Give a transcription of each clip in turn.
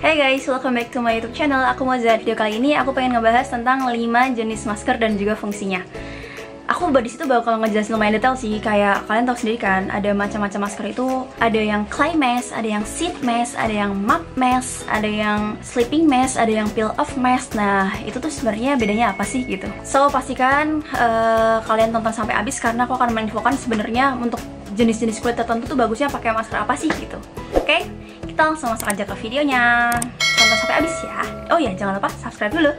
Hey guys, welcome back to my YouTube channel. Aku Moza. Video kali ini aku pengen ngebahas tentang 5 jenis masker dan juga fungsinya. Aku di situ bakal ngejelasin lumayan detail sih. Kayak kalian tahu sendiri kan, ada macam-macam masker itu. Ada yang clay mask, ada yang sheet mask, ada yang map mask, ada yang sleeping mask, ada yang peel off mask. Nah, itu tuh sebenarnya bedanya apa sih gitu. So, pastikan kalian tonton sampai habis karena aku akan menginfokan sebenarnya untuk jenis-jenis kulit tertentu tuh bagusnya pakai masker apa sih gitu. Oke? Kita langsung masuk aja ke videonya. Tonton sampai habis ya. Oh ya, jangan lupa subscribe dulu.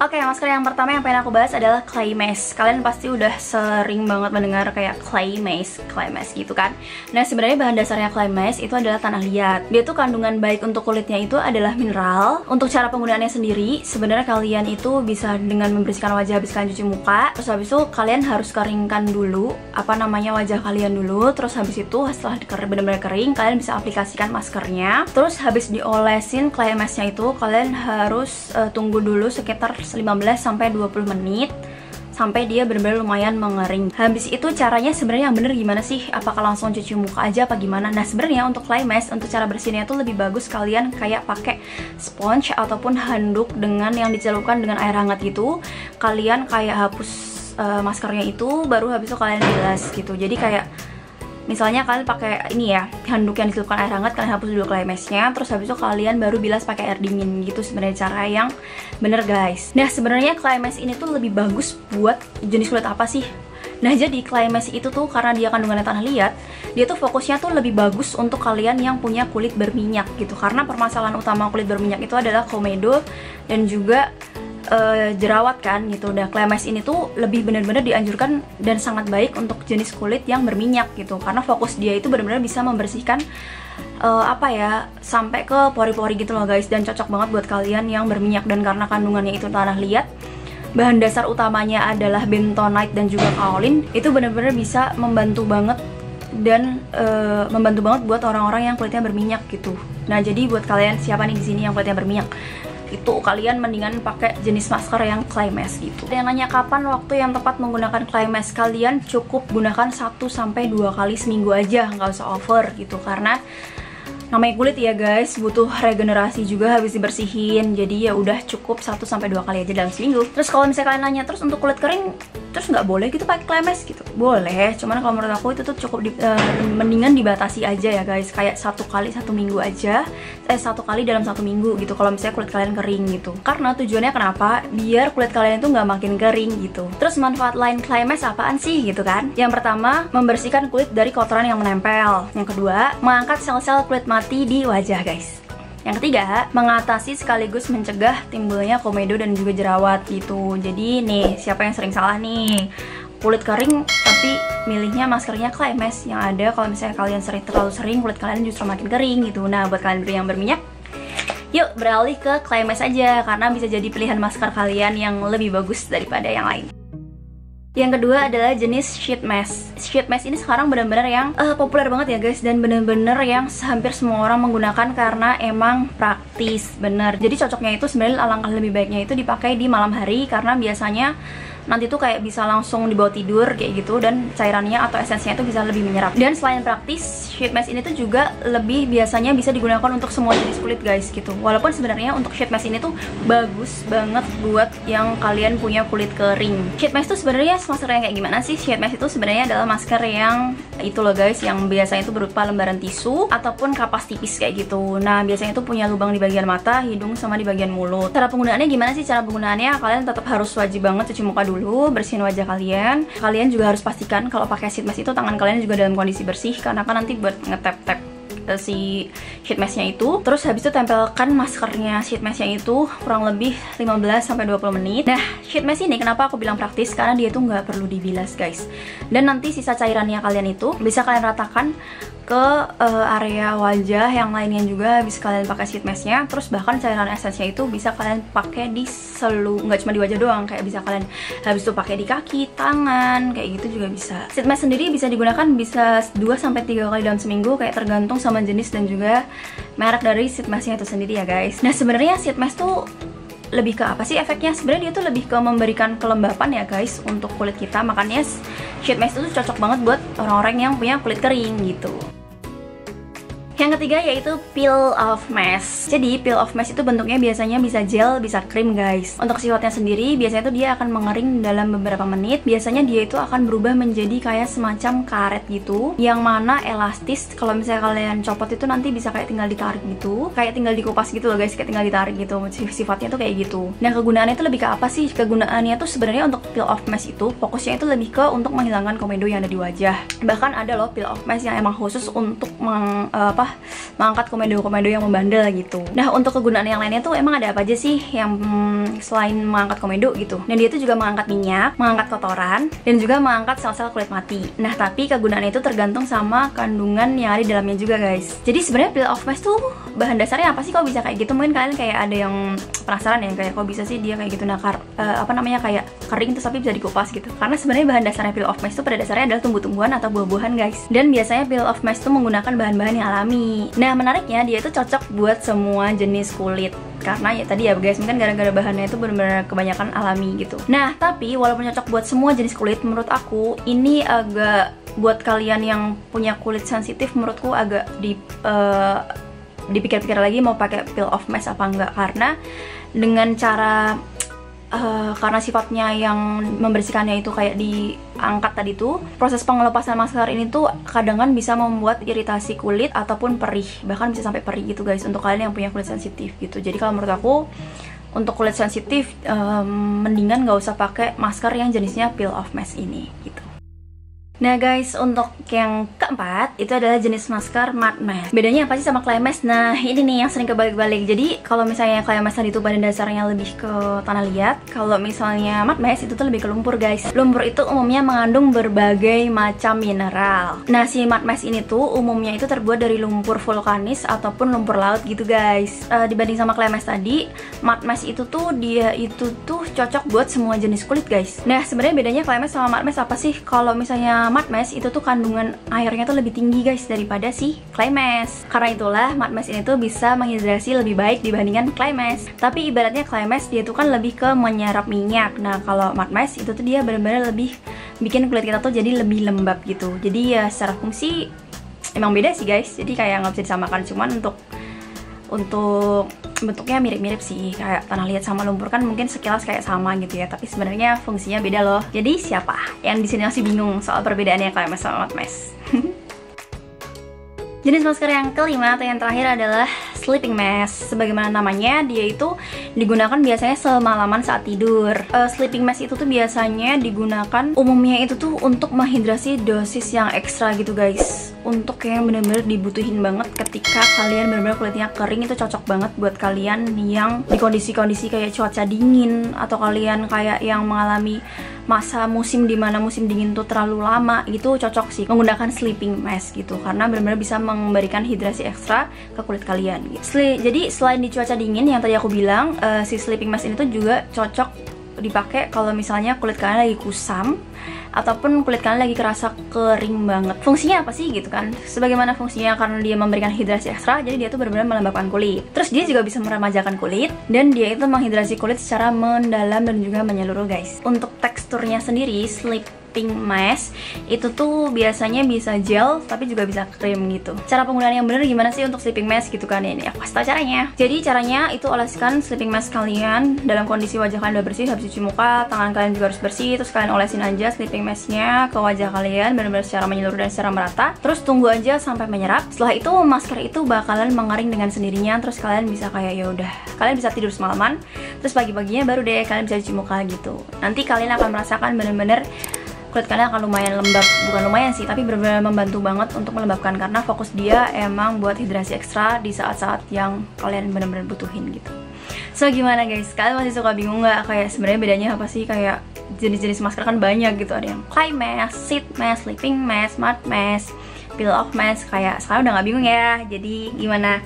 Oke, masker yang pertama yang pengen aku bahas adalah clay mask. Kalian pasti udah sering banget mendengar kayak clay mask gitu kan. Nah, sebenarnya bahan dasarnya clay mask itu adalah tanah liat. Dia tuh kandungan baik untuk kulitnya itu adalah mineral. Untuk cara penggunaannya sendiri, sebenarnya kalian itu bisa dengan membersihkan wajah habis kalian cuci muka. Terus habis itu kalian harus keringkan dulu wajah kalian dulu. Terus habis itu setelah benar-benar kering, kalian bisa aplikasikan maskernya. Terus habis diolesin clay masknya itu, kalian harus tunggu dulu sekitar 15-20 menit sampai dia benar-benar lumayan mengering. Habis itu caranya sebenarnya yang bener gimana sih? Apakah langsung cuci muka aja apa gimana? Nah, sebenarnya untuk clay mask, untuk cara bersihnya itu lebih bagus kalian kayak pakai sponge ataupun handuk dengan yang dicelupkan dengan air hangat gitu. Kalian kayak hapus maskernya itu, baru habis itu kalian bilas gitu. Jadi kayak misalnya kalian pakai ini ya, handuk yang dicelupkan air hangat, kalian hapus dulu clay masknya, terus habis itu kalian baru bilas pakai air dingin gitu. Sebenarnya cara yang bener guys. Nah, sebenarnya clay mask ini tuh lebih bagus buat jenis kulit apa sih? Nah, jadi clay mask itu tuh karena dia kandungannya tanah liat, dia tuh fokusnya tuh lebih bagus untuk kalian yang punya kulit berminyak gitu. Karena permasalahan utama kulit berminyak itu adalah komedo dan juga jerawat kan gitu. Nah, clay mask ini tuh lebih benar-benar dianjurkan dan sangat baik untuk jenis kulit yang berminyak gitu, karena fokus dia itu benar-benar bisa membersihkan sampai ke pori-pori gitu loh guys, dan cocok banget buat kalian yang berminyak. Dan karena kandungannya itu tanah liat, bahan dasar utamanya adalah bentonite dan juga kaolin, itu benar-benar bisa membantu banget dan membantu banget buat orang-orang yang kulitnya berminyak gitu. Nah, jadi buat kalian siapa nih di sini yang kulitnya berminyak, itu kalian mendingan pakai jenis masker yang clay mask gitu. Ada yang nanya kapan waktu yang tepat menggunakan clay mask, kalian cukup gunakan 1-2 kali seminggu aja, nggak usah over gitu, karena namanya kulit ya guys, butuh regenerasi juga habis dibersihin. Jadi ya udah cukup 1-2 kali aja dalam seminggu. Terus kalau misalnya kalian nanya, terus untuk kulit kering terus nggak boleh gitu pakai clay mask gitu? Boleh, cuman kalau menurut aku itu tuh cukup mendingan dibatasi aja ya guys, kayak 1 kali 1 minggu aja, 1 kali dalam 1 minggu gitu kalau misalnya kulit kalian kering gitu. Karena tujuannya kenapa? Biar kulit kalian itu nggak makin kering gitu. Terus manfaat lain clay mask apaan sih gitu kan? Yang pertama, membersihkan kulit dari kotoran yang menempel. Yang kedua, mengangkat sel-sel kulit mati di wajah guys. Yang ketiga, mengatasi sekaligus mencegah timbulnya komedo dan juga jerawat gitu. Jadi nih, siapa yang sering salah nih? Kulit kering tapi milihnya maskernya clay mask, yang ada kalau misalnya kalian terlalu sering, kulit kalian justru makin kering gitu. Nah, buat kalian yang berminyak, yuk beralih ke clay mask aja, karena bisa jadi pilihan masker kalian yang lebih bagus daripada yang lain. Yang kedua adalah jenis sheet mask. Sheet mask ini sekarang benar-benar yang populer banget ya guys, dan benar-benar yang hampir semua orang menggunakan karena emang praktis bener. Jadi cocoknya itu sebenarnya alangkah lebih baiknya itu dipakai di malam hari, karena biasanya nanti tuh kayak bisa langsung dibawa tidur kayak gitu, dan cairannya atau esensinya itu bisa lebih menyerap. Dan selain praktis, sheet mask ini tuh juga lebih biasanya bisa digunakan untuk semua jenis kulit guys gitu. Walaupun sebenarnya untuk sheet mask ini tuh bagus banget buat yang kalian punya kulit kering. Sheet mask tuh sebenarnya masker yang kayak gimana sih? Sheet mask itu sebenarnya adalah masker yang itu loh guys, yang biasanya itu berupa lembaran tisu ataupun kapas tipis kayak gitu. Nah, biasanya itu punya lubang di bagian mata, hidung, sama di bagian mulut. Cara penggunaannya gimana sih? Cara penggunaannya kalian tetap harus wajib banget cuci muka dulu, bersihin wajah kalian. Kalian juga harus pastikan kalau pakai sheet mask itu tangan kalian juga dalam kondisi bersih, karena kan nanti buat ngetap-tap si sheet masknya itu. Terus habis itu tempelkan maskernya sheet masknya itu kurang lebih 15-20 menit. Nah, sheet mask ini kenapa aku bilang praktis, karena dia tuh nggak perlu dibilas guys, dan nanti sisa cairannya kalian itu bisa kalian ratakan ke area wajah yang lainnya juga habis kalian pakai sheet masknya. Terus bahkan cairan esensinya itu bisa kalian pakai di nggak cuma di wajah doang, kayak bisa kalian habis itu pakai di kaki, tangan, kayak gitu juga bisa. Sheet mask sendiri bisa digunakan bisa 2-3 kali dalam seminggu, kayak tergantung sama jenis dan juga merek dari sheet masknya itu sendiri ya guys. Nah, sebenarnya sheet mask tuh lebih ke apa sih efeknya? Sebenarnya dia tuh lebih ke memberikan kelembapan ya guys untuk kulit kita. Makanya sheet mask itu cocok banget buat orang-orang yang punya kulit kering gitu. Yang ketiga yaitu peel off mask. Jadi peel off mask itu bentuknya biasanya bisa gel, bisa krim guys. Untuk sifatnya sendiri biasanya itu dia akan mengering dalam beberapa menit. Biasanya dia itu akan berubah menjadi kayak semacam karet gitu, yang mana elastis. Kalau misalnya kalian copot itu nanti bisa kayak tinggal ditarik gitu, kayak tinggal dikupas gitu loh guys, kayak tinggal ditarik gitu. Sifatnya tuh kayak gitu. Nah kegunaannya itu lebih ke apa sih? Kegunaannya tuh sebenarnya untuk peel off mask itu fokusnya itu lebih ke untuk menghilangkan komedo yang ada di wajah. Bahkan ada loh peel off mask yang emang khusus untuk mengangkat komedo-komedo yang membandel gitu. Nah untuk kegunaan yang lainnya tuh emang ada apa aja sih yang selain mengangkat komedo gitu. Nah dia tuh juga mengangkat minyak, mengangkat kotoran, dan juga mengangkat sel-sel kulit mati. Nah tapi kegunaannya itu tergantung sama kandungan yang ada di dalamnya juga guys. Jadi sebenarnya peel off mask tuh bahan dasarnya apa sih kok bisa kayak gitu? Mungkin kalian kayak ada yang penasaran ya, kayak kok bisa sih dia kayak gitu. Nah kayak kering terus tapi bisa dikupas gitu. Karena sebenarnya bahan dasarnya peel off mask tuh pada dasarnya adalah tumbuh-tumbuhan atau buah-buahan guys. Dan biasanya peel off mask tuh menggunakan bahan-bahan yang alami. Nah menariknya dia itu cocok buat semua jenis kulit. Karena ya tadi ya guys, mungkin gara-gara bahannya itu benar-benar kebanyakan alami gitu. Nah tapi walaupun cocok buat semua jenis kulit, menurut aku ini agak buat kalian yang punya kulit sensitif, menurutku agak dipikir-pikir lagi mau pakai peel off mask apa enggak. Karena dengan cara karena sifatnya yang membersihkannya itu kayak diangkat tadi tuh, proses pengelepasan masker ini tuh kadang kan bisa membuat iritasi kulit ataupun perih, bahkan bisa sampai perih gitu guys untuk kalian yang punya kulit sensitif gitu. Jadi kalau menurut aku untuk kulit sensitif mendingan nggak usah pakai masker yang jenisnya peel off mask ini gitu. Nah guys, untuk yang keempat itu adalah jenis masker matte mask. Bedanya apa sih sama clay mask? Nah ini nih yang sering kebalik-balik. Jadi kalau misalnya clay mask tadi itu badan dasarnya lebih ke tanah liat, kalau misalnya matte mask itu tuh lebih ke lumpur guys. Lumpur itu umumnya mengandung berbagai macam mineral. Nah si matte mask ini tuh umumnya itu terbuat dari lumpur vulkanis ataupun lumpur laut gitu guys. Dibanding sama clay mask tadi, matte mask itu tuh dia itu tuh cocok buat semua jenis kulit guys. Nah sebenarnya bedanya clay mask sama matte mask apa sih? Kalau misalnya matte mask itu tuh kandungan airnya tuh lebih tinggi guys daripada si clay mask. Karena itulah matte mask ini tuh bisa menghidrasi lebih baik dibandingkan clay mask. Tapi ibaratnya clay mask dia tuh kan lebih ke menyerap minyak. Nah kalau matte mask itu tuh dia benar-benar lebih bikin kulit kita tuh jadi lebih lembab gitu. Jadi ya secara fungsi emang beda sih guys. Jadi kayak nggak bisa disamakan, cuman untuk bentuknya mirip-mirip sih, kayak tanah liat sama lumpur kan mungkin sekilas kayak sama gitu ya, tapi sebenarnya fungsinya beda loh. Jadi siapa yang di sini masih bingung soal perbedaannya clay mask sama matte mask? Jenis masker yang kelima atau yang terakhir adalah sleeping mask. Sebagaimana namanya, dia itu digunakan biasanya semalaman saat tidur. Sleeping mask itu tuh biasanya digunakan umumnya itu tuh untuk menghidrasi dosis yang ekstra gitu guys. Untuk yang bener-bener dibutuhin banget ketika kalian bener-bener kulitnya kering, itu cocok banget buat kalian yang di kondisi-kondisi kayak cuaca dingin, atau kalian kayak yang mengalami masa musim dimana musim dingin tuh terlalu lama gitu, cocok sih menggunakan sleeping mask gitu, karena benar-benar bisa memberikan hidrasi ekstra ke kulit kalian gitu. Jadi selain di cuaca dingin yang tadi aku bilang, si sleeping mask ini tuh juga cocok dipakai kalau misalnya kulit kalian lagi kusam ataupun kulit kalian lagi kerasa kering banget. Fungsinya apa sih gitu kan? Sebagaimana fungsinya karena dia memberikan hidrasi ekstra, jadi dia tuh benar-benar melembabkan kulit. Terus dia juga bisa meremajakan kulit, dan dia itu menghidrasi kulit secara mendalam dan juga menyeluruh guys. Untuk teksturnya sendiri, sleeping mask itu tuh biasanya bisa gel tapi juga bisa krim gitu. Cara penggunaan yang bener gimana sih untuk sleeping mask gitu kan? Ini aku kasih tau caranya. Jadi caranya itu oleskan sleeping mask kalian dalam kondisi wajah kalian udah bersih, habis cuci muka, tangan kalian juga harus bersih, terus kalian olesin aja sleeping masknya ke wajah kalian benar-benar secara menyeluruh dan secara merata. Terus tunggu aja sampai menyerap. Setelah itu masker itu bakalan mengering dengan sendirinya, terus kalian bisa kayak ya udah, kalian bisa tidur semalaman, terus pagi-paginya baru deh kalian bisa cuci muka gitu. Nanti kalian akan merasakan bener-bener kulit kalian akan lumayan lembab. Bukan lumayan sih, tapi benar-benar membantu banget untuk melembabkan, karena fokus dia emang buat hidrasi ekstra di saat-saat yang kalian benar-benar butuhin gitu. So gimana guys, kalian masih suka bingung nggak kayak sebenarnya bedanya apa sih? Kayak jenis-jenis masker kan banyak gitu, ada yang clay mask, sheet mask, sleeping mask, matte mask, peel off mask. Kayak sekarang udah nggak bingung ya. Jadi gimana?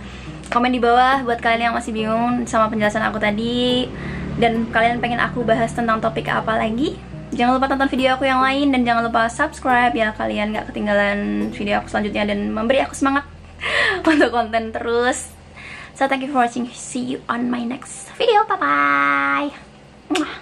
Komen di bawah buat kalian yang masih bingung sama penjelasan aku tadi, dan kalian pengen aku bahas tentang topik apa lagi. Jangan lupa tonton video aku yang lain, dan jangan lupa subscribe ya, kalian gak ketinggalan video aku selanjutnya dan memberi aku semangat untuk konten terus. So thank you for watching, see you on my next video, bye bye.